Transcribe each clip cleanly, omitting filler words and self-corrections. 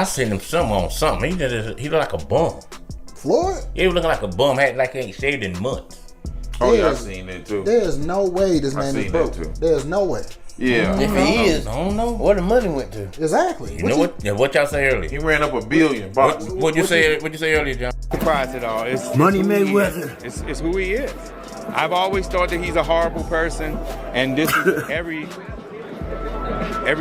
I seen him on something. He looked like a bum. Floyd? He was looking like a bum, had like he ain't shaved in months. Oh yeah, I seen that too. There's no way this man is broke. There's no way. Yeah. If he is, I don't know where the money went to. Exactly. You know what? Yeah, what y'all say earlier? He ran up $1 billion. What'd you say earlier, John? Surprised at all. It's Money Mayweather. It's who he is. I've always thought that he's a horrible person, and this is every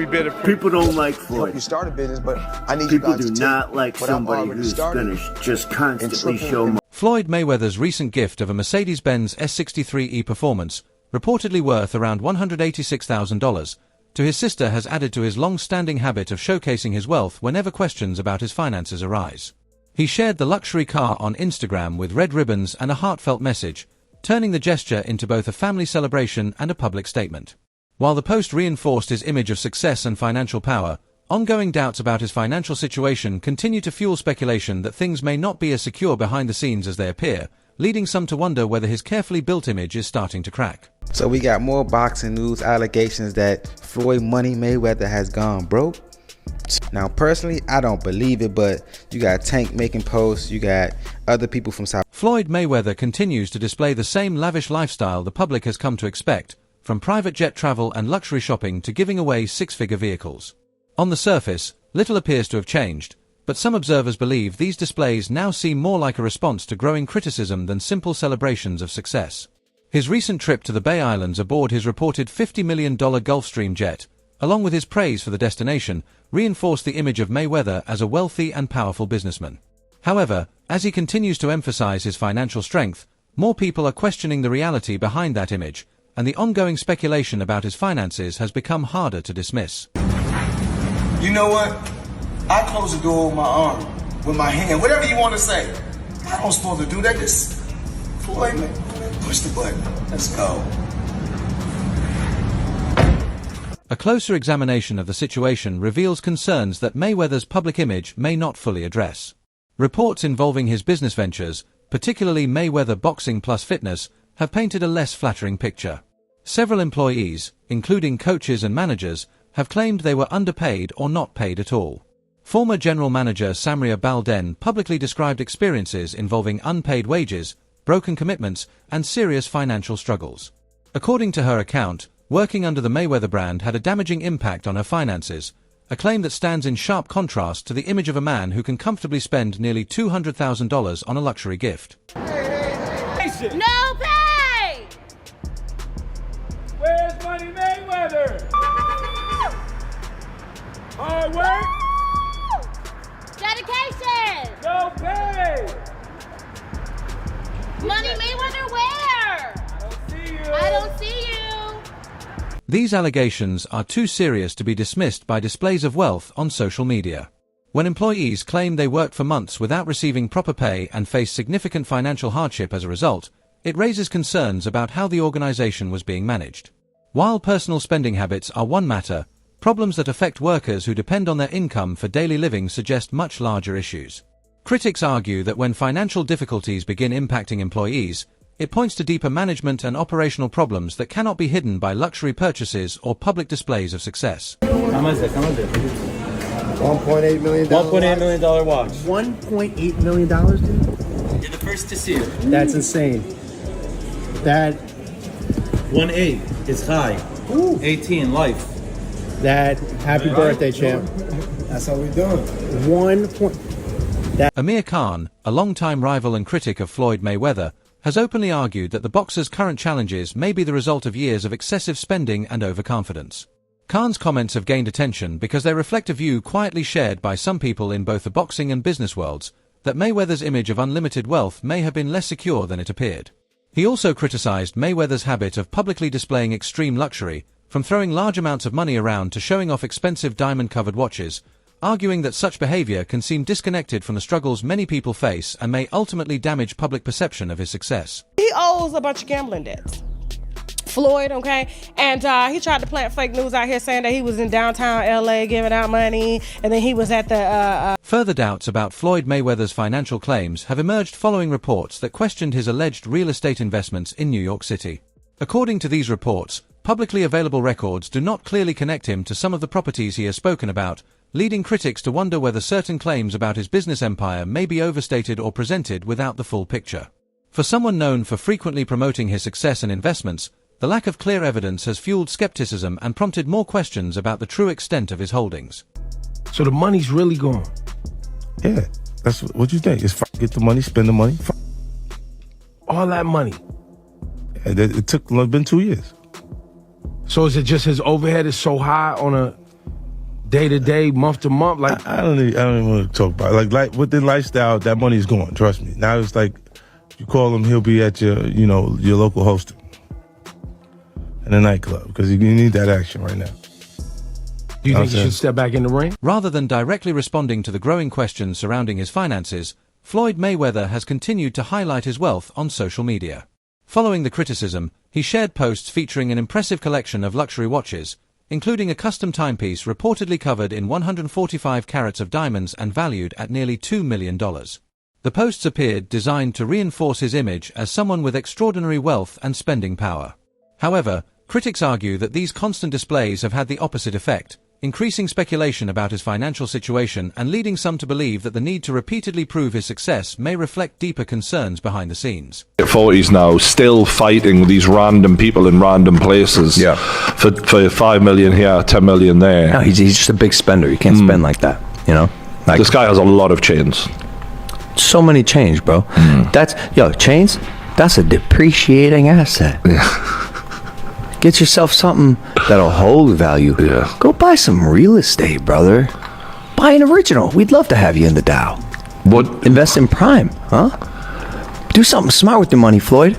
bit of people don't like Floyd. You start a business, but I need people you guys do to not like somebody who's gonna just constantly show money. Floyd Mayweather's recent gift of a Mercedes-Benz S63E Performance, reportedly worth around $186,000, to his sister has added to his long-standing habit of showcasing his wealth whenever questions about his finances arise. He shared the luxury car on Instagram with red ribbons and a heartfelt message, turning the gesture into both a family celebration and a public statement. While the post reinforced his image of success and financial power, ongoing doubts about his financial situation continue to fuel speculation that things may not be as secure behind the scenes as they appear, leading some to wonder whether his carefully built image is starting to crack. So we got more boxing news allegations that Floyd Money Mayweather has gone broke. Now personally, I don't believe it, but you got Tank making posts, you got other people from South. Floyd Mayweather continues to display the same lavish lifestyle the public has come to expect, from private jet travel and luxury shopping to giving away six-figure vehicles. On the surface, little appears to have changed, but some observers believe these displays now seem more like a response to growing criticism than simple celebrations of success. His recent trip to the Bay Islands aboard his reported $50 million Gulfstream jet, along with his praise for the destination, reinforced the image of Mayweather as a wealthy and powerful businessman. However, as he continues to emphasize his financial strength, more people are questioning the reality behind that image, and the ongoing speculation about his finances has become harder to dismiss. You know what? I close the door with my arm, with my hand, whatever you want to say. I don't supposed to do that. Just Floyd, man, push the button. Let's go. A closer examination of the situation reveals concerns that Mayweather's public image may not fully address. Reports involving his business ventures, particularly Mayweather Boxing Plus Fitness, have painted a less flattering picture. Several employees, including coaches and managers, have claimed they were underpaid or not paid at all. Former general manager Samria Balden publicly described experiences involving unpaid wages, broken commitments, and serious financial struggles. According to her account, working under the Mayweather brand had a damaging impact on her finances, a claim that stands in sharp contrast to the image of a man who can comfortably spend nearly $200,000 on a luxury gift. No pay! Where's Money Mayweather? Hard work? Dedication! No pay! Money Mayweather where? I don't see you. These allegations are too serious to be dismissed by displays of wealth on social media. When employees claim they worked for months without receiving proper pay and face significant financial hardship as a result, it raises concerns about how the organization was being managed. While personal spending habits are one matter, problems that affect workers who depend on their income for daily living suggest much larger issues. Critics argue that when financial difficulties begin impacting employees, it points to deeper management and operational problems that cannot be hidden by luxury purchases or public displays of success. How much is it? $1.8 million. $1.8 million watch. $1.8 million, dude? You're the first to see it. That's insane. That 1.8 is high. Ooh. 18 life. That happy birthday, champ. That's how we doing. Amir Khan, a longtime rival and critic of Floyd Mayweather, has openly argued that the boxer's current challenges may be the result of years of excessive spending and overconfidence. Khan's comments have gained attention because they reflect a view quietly shared by some people in both the boxing and business worlds, that Mayweather's image of unlimited wealth may have been less secure than it appeared. He also criticized Mayweather's habit of publicly displaying extreme luxury, from throwing large amounts of money around to showing off expensive diamond-covered watches, arguing that such behavior can seem disconnected from the struggles many people face and may ultimately damage public perception of his success. He owes a bunch of gambling debts. Floyd, okay? And he tried to plant fake news out here saying that he was in downtown LA giving out money, and then he was at the... Further doubts about Floyd Mayweather's financial claims have emerged following reports that questioned his alleged real estate investments in New York City. According to these reports, publicly available records do not clearly connect him to some of the properties he has spoken about, leading critics to wonder whether certain claims about his business empire may be overstated or presented without the full picture. For someone known for frequently promoting his success and investments, the lack of clear evidence has fueled skepticism and prompted more questions about the true extent of his holdings. So the money's really gone? Yeah, that's what you think. It's get the money, spend the money. All that money? Yeah, it's been 2 years. So is it just his overhead is so high on a day-to-day, month-to-month? Like I don't even want to talk about it. Like within lifestyle, that money's gone, trust me. Now it's like, you call him, he'll be at your local hosting in a nightclub, because you need that action right now. Do you think he should step back in the ring? Rather than directly responding to the growing questions surrounding his finances, Floyd Mayweather has continued to highlight his wealth on social media. Following the criticism, he shared posts featuring an impressive collection of luxury watches, including a custom timepiece reportedly covered in 145 carats of diamonds and valued at nearly $2 million. The posts appeared designed to reinforce his image as someone with extraordinary wealth and spending power. However, critics argue that these constant displays have had the opposite effect, increasing speculation about his financial situation and leading some to believe that the need to repeatedly prove his success may reflect deeper concerns behind the scenes. 40s now, still fighting these random people in random places. Yeah. For 5 million here, 10 million there. No, he's just a big spender. You can't spend like that, you know? Like, this guy has a lot of chains. So many chains, bro. Chains, that's a depreciating asset. Yeah. Get yourself something that'll hold value. Yeah. Go buy some real estate, brother. Buy an original. We'd love to have you in the Dow. What? Invest in Prime, huh? Do something smart with your money, Floyd.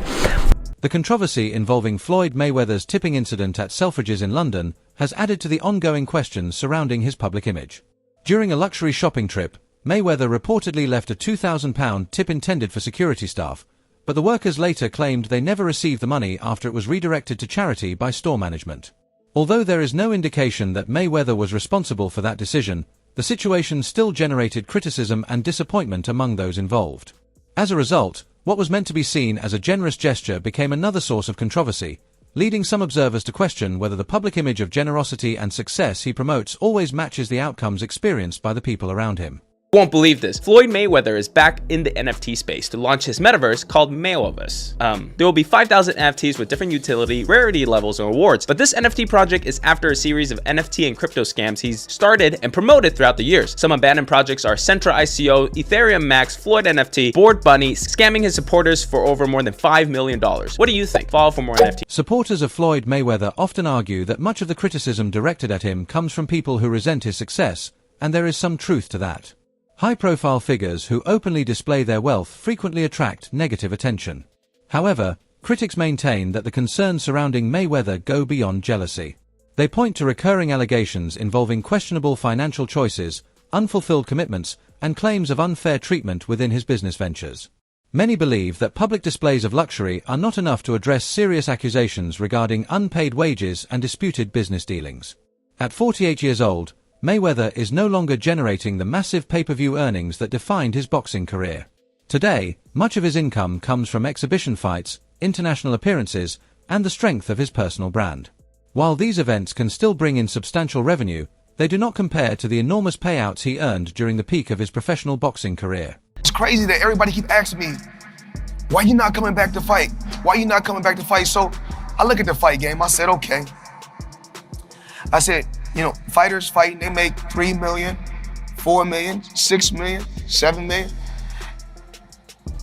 The controversy involving Floyd Mayweather's tipping incident at Selfridges in London has added to the ongoing questions surrounding his public image. During a luxury shopping trip, Mayweather reportedly left a £2,000 tip intended for security staff, but the workers later claimed they never received the money after it was redirected to charity by store management. Although there is no indication that Mayweather was responsible for that decision, the situation still generated criticism and disappointment among those involved. As a result, what was meant to be seen as a generous gesture became another source of controversy, leading some observers to question whether the public image of generosity and success he promotes always matches the outcomes experienced by the people around him. You won't believe this. Floyd Mayweather is back in the NFT space to launch his metaverse called Mayweverse. There will be 5,000 NFTs with different utility, rarity levels, and rewards, but this NFT project is after a series of NFT and crypto scams he's started and promoted throughout the years. Some abandoned projects are Centra ICO, Ethereum Max, Floyd NFT, Bored Bunny, scamming his supporters for over more than $5 million. What do you think? Follow for more NFT. Supporters of Floyd Mayweather often argue that much of the criticism directed at him comes from people who resent his success, and there is some truth to that. High-profile figures who openly display their wealth frequently attract negative attention. However, critics maintain that the concerns surrounding Mayweather go beyond jealousy. They point to recurring allegations involving questionable financial choices, unfulfilled commitments, and claims of unfair treatment within his business ventures. Many believe that public displays of luxury are not enough to address serious accusations regarding unpaid wages and disputed business dealings. At 48 years old, Mayweather is no longer generating the massive pay-per-view earnings that defined his boxing career. Today, much of his income comes from exhibition fights, international appearances, and the strength of his personal brand. While these events can still bring in substantial revenue, they do not compare to the enormous payouts he earned during the peak of his professional boxing career. It's crazy that everybody keep asking me, why you not coming back to fight? Why you not coming back to fight? So I look at the fight game, I said, okay. I said, fighters fighting, they make 3 million, 4 million, 6 million, 7 million.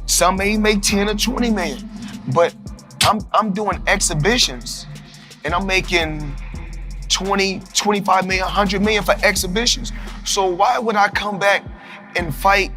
Some may make 10 or 20 million. But I'm doing exhibitions and I'm making 20, 25 million, 100 million for exhibitions. So why would I come back and fight?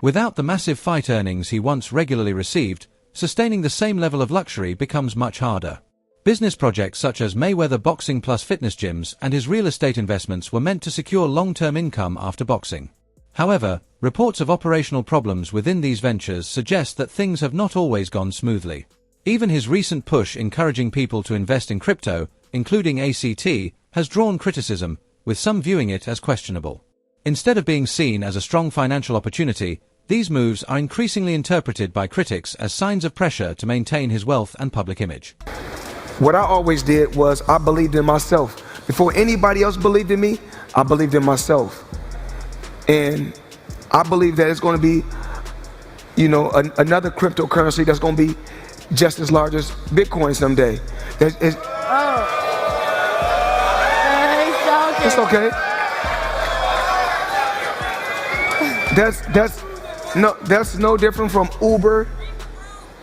Without the massive fight earnings he once regularly received, sustaining the same level of luxury becomes much harder. Business projects such as Mayweather Boxing Plus fitness gyms and his real estate investments were meant to secure long-term income after boxing. However, reports of operational problems within these ventures suggest that things have not always gone smoothly. Even his recent push encouraging people to invest in crypto, including ACT, has drawn criticism, with some viewing it as questionable. Instead of being seen as a strong financial opportunity, these moves are increasingly interpreted by critics as signs of pressure to maintain his wealth and public image. What I always did was I believed in myself. Before anybody else believed in me, I believed in myself. And I believe that it's going to be, you know, another cryptocurrency that's going to be just as large as Bitcoin someday. It's okay. That's no different from Uber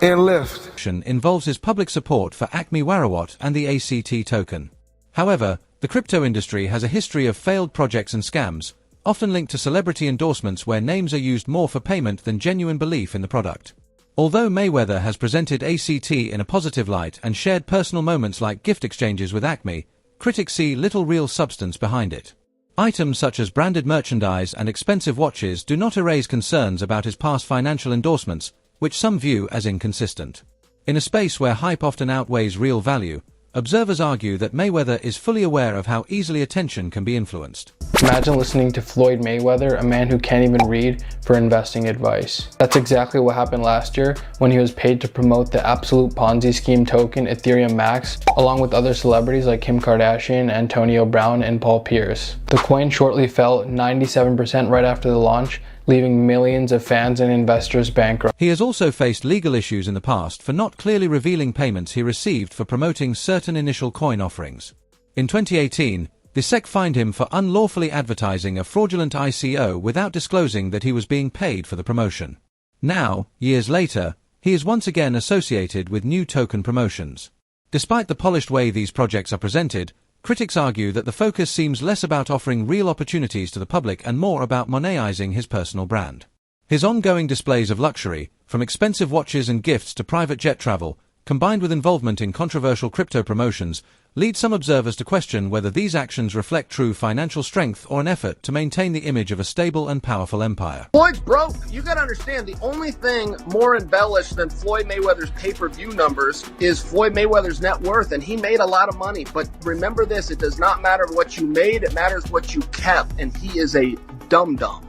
and Lyft. Involves his public support for Acme Warawat and the ACT token. However, the crypto industry has a history of failed projects and scams, often linked to celebrity endorsements where names are used more for payment than genuine belief in the product. Although Mayweather has presented ACT in a positive light and shared personal moments like gift exchanges with Acme, critics see little real substance behind it. Items such as branded merchandise and expensive watches do not erase concerns about his past financial endorsements, which some view as inconsistent. In a space where hype often outweighs real value, observers argue that Mayweather is fully aware of how easily attention can be influenced. Imagine listening to Floyd Mayweather, a man who can't even read, for investing advice. That's exactly what happened last year when he was paid to promote the absolute Ponzi scheme token Ethereum Max, along with other celebrities like Kim Kardashian, Antonio Brown, and Paul Pierce. The coin shortly fell 97% right after the launch, leaving millions of fans and investors bankrupt. He has also faced legal issues in the past for not clearly revealing payments he received for promoting certain initial coin offerings. In 2018, the SEC fined him for unlawfully advertising a fraudulent ICO without disclosing that he was being paid for the promotion. Now, years later, he is once again associated with new token promotions. Despite the polished way these projects are presented, critics argue that the focus seems less about offering real opportunities to the public and more about monetising his personal brand. His ongoing displays of luxury, from expensive watches and gifts to private jet travel, combined with involvement in controversial crypto promotions, lead some observers to question whether these actions reflect true financial strength or an effort to maintain the image of a stable and powerful empire. Floyd's broke. You gotta understand, the only thing more embellished than Floyd Mayweather's pay-per-view numbers is Floyd Mayweather's net worth, and he made a lot of money. But remember this, it does not matter what you made, it matters what you kept, and he is a dum-dum.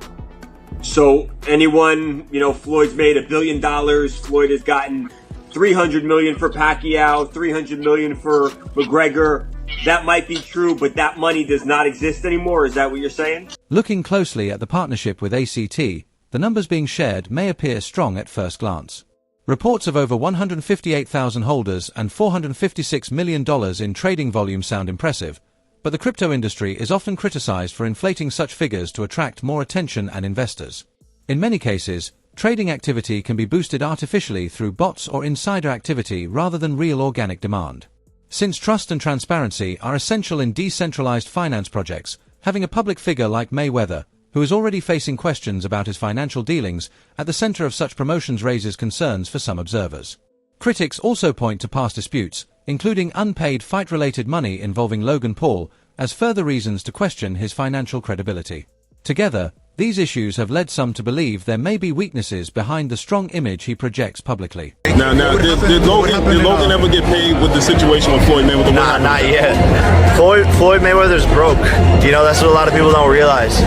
So anyone, Floyd's made $1 billion. Floyd has gotten $300 million for Pacquiao, $300 million for McGregor. That might be true, but that money does not exist anymore. Is that what you're saying? Looking closely at the partnership with ACT, the numbers being shared may appear strong at first glance. Reports of over 158,000 holders and $456 million in trading volume sound impressive, but the crypto industry is often criticized for inflating such figures to attract more attention and investors. In many cases, trading activity can be boosted artificially through bots or insider activity rather than real organic demand. Since trust and transparency are essential in decentralized finance projects, having a public figure like Mayweather, who is already facing questions about his financial dealings, at the center of such promotions raises concerns for some observers. Critics also point to past disputes, including unpaid fight-related money involving Logan Paul, as further reasons to question his financial credibility. Together, these issues have led some to believe there may be weaknesses behind the strong image he projects publicly. Now, did Logan ever get paid with the situation with Floyd Mayweather? Nah, not yet. Floyd Mayweather's broke. That's what a lot of people don't realize.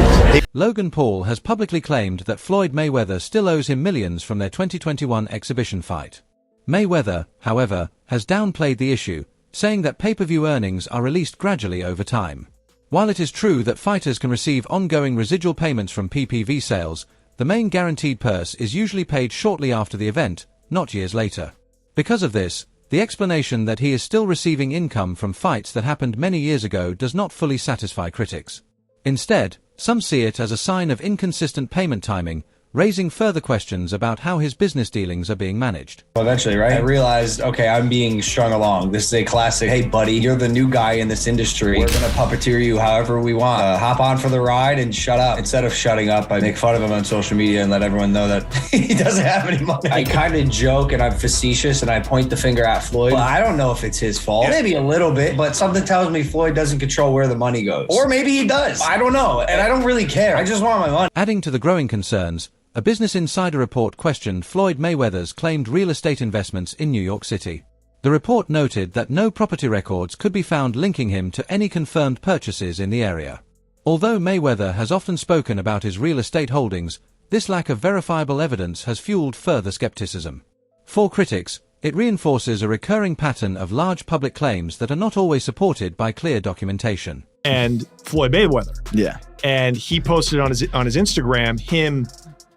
Logan Paul has publicly claimed that Floyd Mayweather still owes him millions from their 2021 exhibition fight. Mayweather, however, has downplayed the issue, saying that pay-per-view earnings are released gradually over time. While it is true that fighters can receive ongoing residual payments from PPV sales, the main guaranteed purse is usually paid shortly after the event, not years later. Because of this, the explanation that he is still receiving income from fights that happened many years ago does not fully satisfy critics. Instead, some see it as a sign of inconsistent payment timing, raising further questions about how his business dealings are being managed. Eventually, right? I realized, okay, I'm being strung along. This is a classic, hey buddy, you're the new guy in this industry. We're gonna puppeteer you however we want. Hop on for the ride and shut up. Instead of shutting up, I make fun of him on social media and let everyone know that he doesn't have any money. I kind of joke and I'm facetious and I point the finger at Floyd. Well, I don't know if it's his fault. Maybe a little bit, but something tells me Floyd doesn't control where the money goes. Or maybe he does. I don't know, and I don't really care. I just want my money. Adding to the growing concerns, a Business Insider report questioned Floyd Mayweather's claimed real estate investments in New York City. The report noted that no property records could be found linking him to any confirmed purchases in the area. Although Mayweather has often spoken about his real estate holdings, this lack of verifiable evidence has fueled further skepticism. For critics, it reinforces a recurring pattern of large public claims that are not always supported by clear documentation. and Floyd Mayweather. Yeah. And he posted on his Instagram him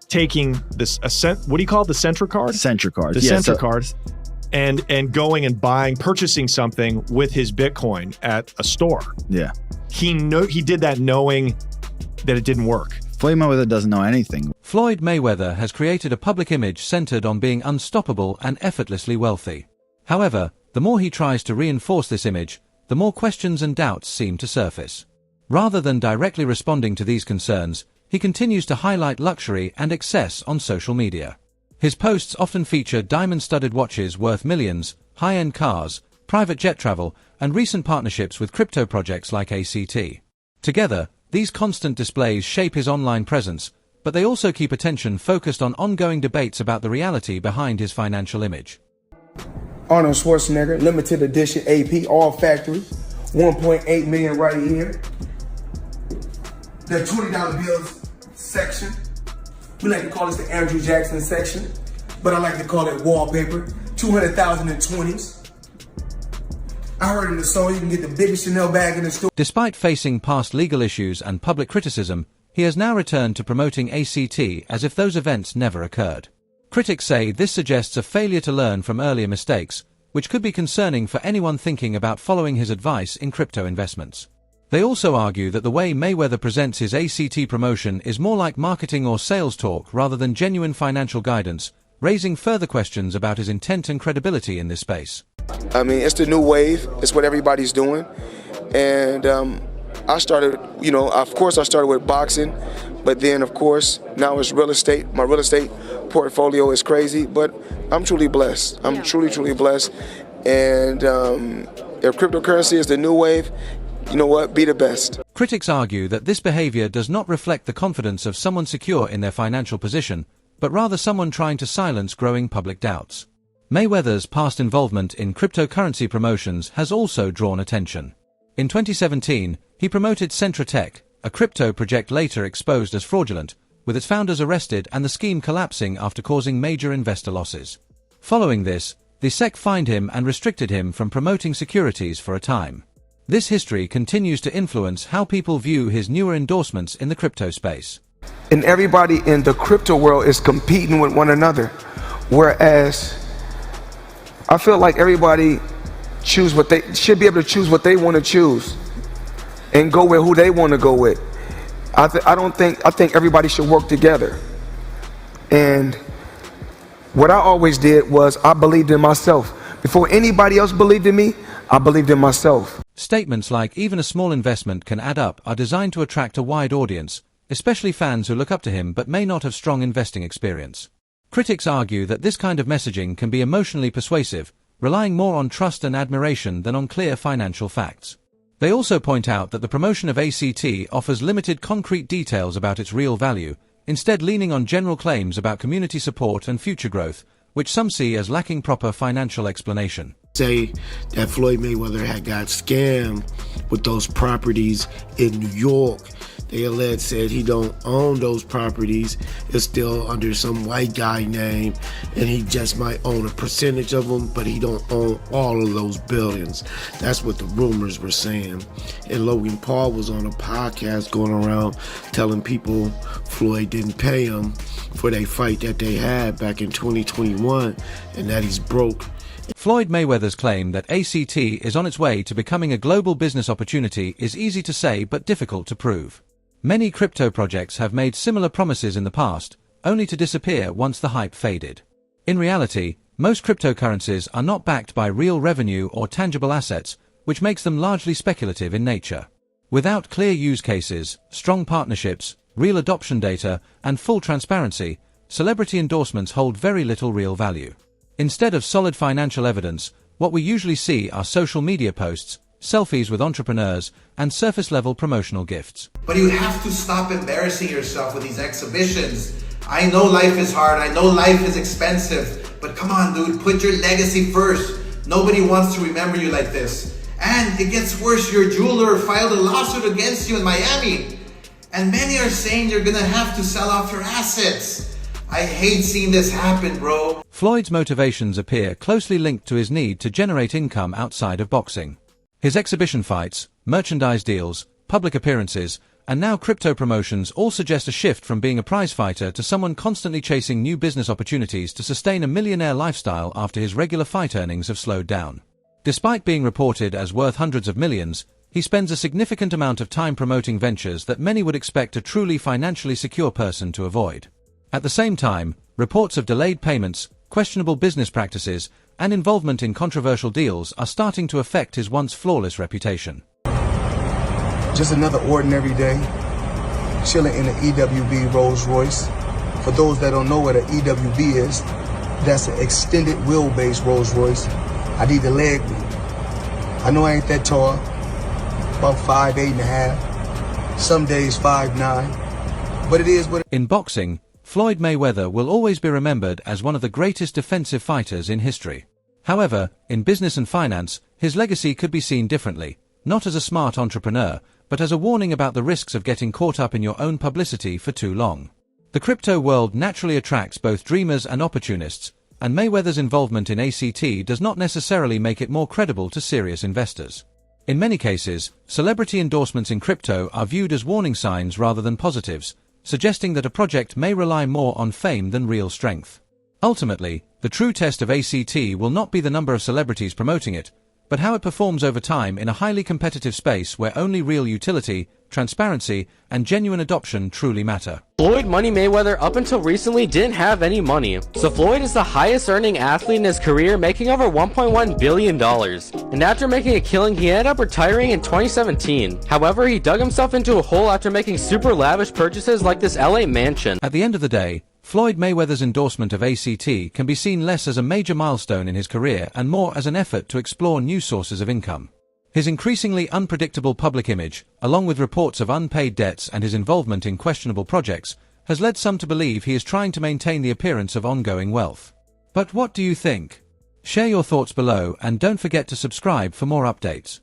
taking this what do you call it? The Centra card? Centra card. The Centra card. And going and purchasing something with his Bitcoin at a store. Yeah. He did that knowing that it didn't work. Floyd Mayweather doesn't know anything. Floyd Mayweather has created a public image centered on being unstoppable and effortlessly wealthy. However, the more he tries to reinforce this image, the more questions and doubts seem to surface. Rather than directly responding to these concerns, he continues to highlight luxury and excess on social media. His posts often feature diamond-studded watches worth millions, high-end cars, private jet travel, and recent partnerships with crypto projects like ACT. Together, these constant displays shape his online presence, but they also keep attention focused on ongoing debates about the reality behind his financial image. Arnold Schwarzenegger, limited edition AP, all factory, 1.8 million right here. The $20 bills section. We like to call this the Andrew Jackson section, but I like to call it wallpaper. 200,000 in 20s. I heard in the song you can get the biggest Chanel bag in the store. Despite facing past legal issues and public criticism, he has now returned to promoting ACT as if those events never occurred. Critics say this suggests a failure to learn from earlier mistakes, which could be concerning for anyone thinking about following his advice in crypto investments. They also argue that the way Mayweather presents his ACT promotion is more like marketing or sales talk rather than genuine financial guidance, raising further questions about his intent and credibility in this space. I mean, it's the new wave. It's what everybody's doing. And I started, of course I started with boxing, but then of course now it's real estate. My real estate portfolio is crazy, but I'm truly blessed. I'm truly blessed. And if cryptocurrency is the new wave, you know what? Be the best. Critics argue that this behavior does not reflect the confidence of someone secure in their financial position, but rather someone trying to silence growing public doubts. Mayweather's past involvement in cryptocurrency promotions has also drawn attention. In 2017, he promoted Centra Tech, a crypto project later exposed as fraudulent, with its founders arrested and the scheme collapsing after causing major investor losses. Following this, the SEC fined him and restricted him from promoting securities for a time. This history continues to influence how people view his newer endorsements in the crypto space. And everybody in the crypto world is competing with one another, whereas I feel like everybody should be able to choose what they want to choose and go with who they want to go with. I think everybody should work together. And what I always did was I believed in myself. Before anybody else believed in me, I believed in myself. Statements like even a small investment can add up are designed to attract a wide audience, especially fans who look up to him but may not have strong investing experience. Critics argue that this kind of messaging can be emotionally persuasive, relying more on trust and admiration than on clear financial facts. They also point out that the promotion of ACT offers limited concrete details about its real value, instead leaning on general claims about community support and future growth, which some see as lacking proper financial explanation. Say that Floyd Mayweather had got scammed with those properties in New York. They alleged said he don't own those properties. It's still under some white guy name, and he just might own a percentage of them, but he don't own all of those buildings. That's what the rumors were saying. And Logan Paul was on a podcast going around telling people Floyd didn't pay him for their fight that they had back in 2021, and that he's broke. Floyd Mayweather's claim that ACT is on its way to becoming a global business opportunity is easy to say but difficult to prove. Many crypto projects have made similar promises in the past, only to disappear once the hype faded. In reality, most cryptocurrencies are not backed by real revenue or tangible assets, which makes them largely speculative in nature. Without clear use cases, strong partnerships, real adoption data, and full transparency, celebrity endorsements hold very little real value. Instead of solid financial evidence, what we usually see are social media posts, selfies with entrepreneurs, and surface-level promotional gifts. But you have to stop embarrassing yourself with these exhibitions. I know life is hard, I know life is expensive, but come on, dude, put your legacy first. Nobody wants to remember you like this. And it gets worse, your jeweler filed a lawsuit against you in Miami. And many are saying you're gonna have to sell off your assets. I hate seeing this happen, bro. Floyd's motivations appear closely linked to his need to generate income outside of boxing. His exhibition fights, merchandise deals, public appearances, and now crypto promotions all suggest a shift from being a prize fighter to someone constantly chasing new business opportunities to sustain a millionaire lifestyle after his regular fight earnings have slowed down. Despite being reported as worth hundreds of millions, he spends a significant amount of time promoting ventures that many would expect a truly financially secure person to avoid. At the same time, reports of delayed payments, questionable business practices, and involvement in controversial deals are starting to affect his once flawless reputation. Just another ordinary day, chilling in an EWB Rolls Royce. For those that don't know what an EWB is, that's an extended wheelbase Rolls Royce. I need the leg room. I know I ain't that tall, about 5'8.5", some days 5'9", but it is what it is. In boxing, Floyd Mayweather will always be remembered as one of the greatest defensive fighters in history. However, in business and finance, his legacy could be seen differently, not as a smart entrepreneur, but as a warning about the risks of getting caught up in your own publicity for too long. The crypto world naturally attracts both dreamers and opportunists, and Mayweather's involvement in ACT does not necessarily make it more credible to serious investors. In many cases, celebrity endorsements in crypto are viewed as warning signs rather than positives, suggesting that a project may rely more on fame than real strength. Ultimately, the true test of ACT will not be the number of celebrities promoting it, but how it performs over time in a highly competitive space where only real utility, transparency, and genuine adoption truly matter. Floyd Money Mayweather up until recently didn't have any money, so Floyd is the highest earning athlete in his career, making over $1.1 billion. And after making a killing, he ended up retiring in 2017. However, he dug himself into a hole after making super lavish purchases like this LA mansion. At the end of the day, Floyd Mayweather's endorsement of ACT can be seen less as a major milestone in his career and more as an effort to explore new sources of income. His increasingly unpredictable public image, along with reports of unpaid debts and his involvement in questionable projects, has led some to believe he is trying to maintain the appearance of ongoing wealth. But what do you think? Share your thoughts below and don't forget to subscribe for more updates.